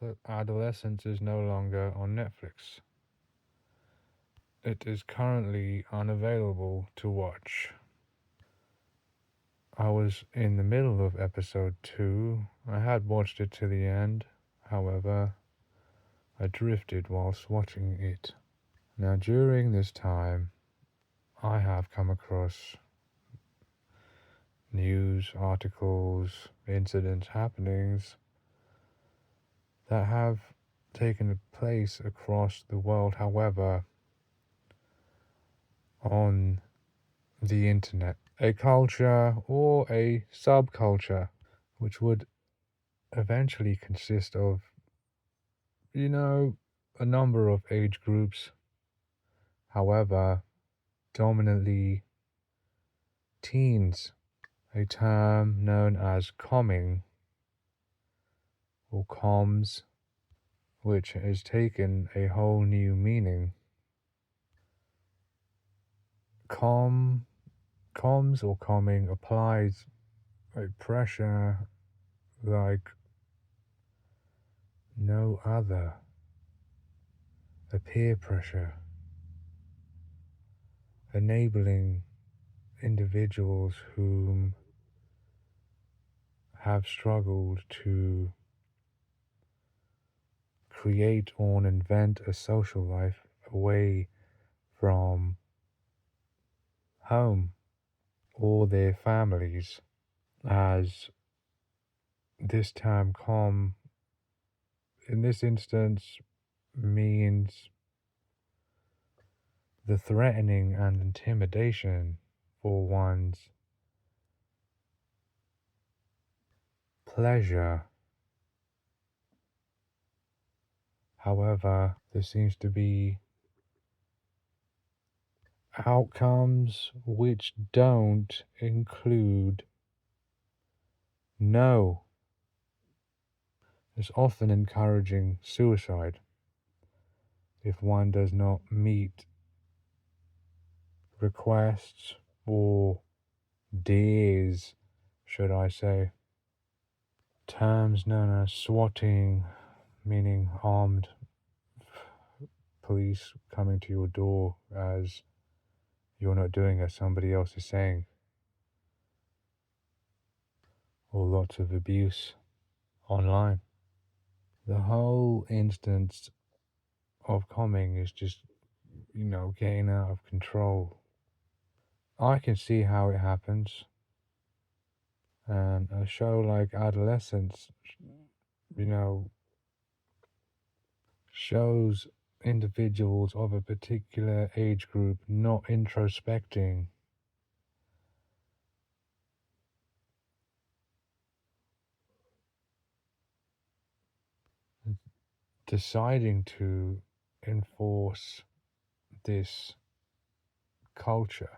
So Adolescence is no longer on Netflix. It is currently unavailable to watch. I was in the middle of episode 2. I had watched it to the end. However, I drifted whilst watching it. Now, during this time, I have come across news, articles, incidents, happenings that have taken place across the world, however, on the internet. A culture or a subculture which would eventually consist of, a number of age groups, however, dominantly teens, a term known as comming or comms, which has taken a whole new meaning. Comms or comming applies a pressure like no other, a peer pressure, enabling individuals whom have struggled to create or invent a social life away from home or their families, as this term com in this instance means the threatening and intimidation for one's pleasure. However, there seems to be outcomes which don't include no. It's often encouraging suicide if one does not meet requests or dares, should I say. Terms known as swatting, meaning armed police coming to your door as you're not doing as somebody else is saying. Or lots of abuse online. The whole instance of comming is just, getting out of control. I can see how it happens. And a show like Adolescence, shows individuals of a particular age group not introspecting, deciding to enforce this culture.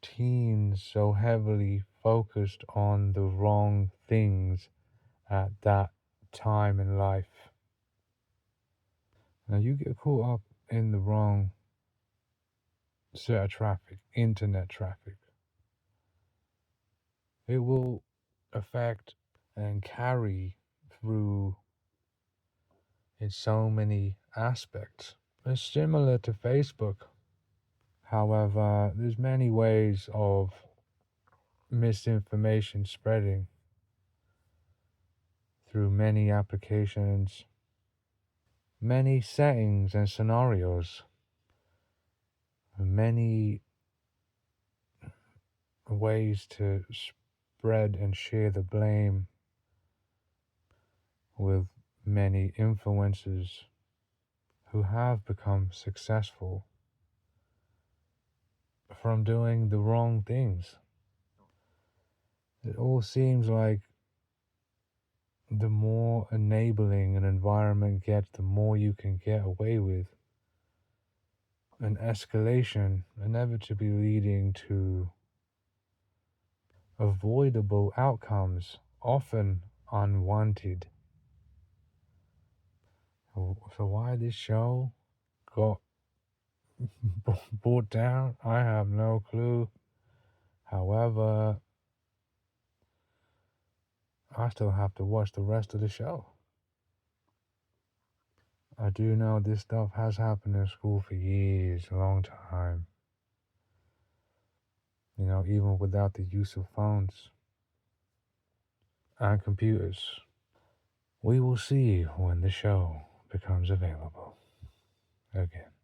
Teens so heavily focused on the wrong things at that time in life. Now you get caught up in the wrong set of traffic, internet traffic. It will affect and carry through in so many aspects. It's similar to Facebook. However, there's many ways of misinformation spreading through many applications, many settings and scenarios, many ways to spread and share the blame with many influencers who have become successful from doing the wrong things. It all seems like the more enabling an environment gets, the more you can get away with. An escalation inevitably leading to avoidable outcomes, often unwanted. So why this show got brought down, I have no clue. However, I still have to watch the rest of the show. I do know this stuff has happened in school for years, a long time. You know, even without the use of phones and computers. We will see when the show becomes available again.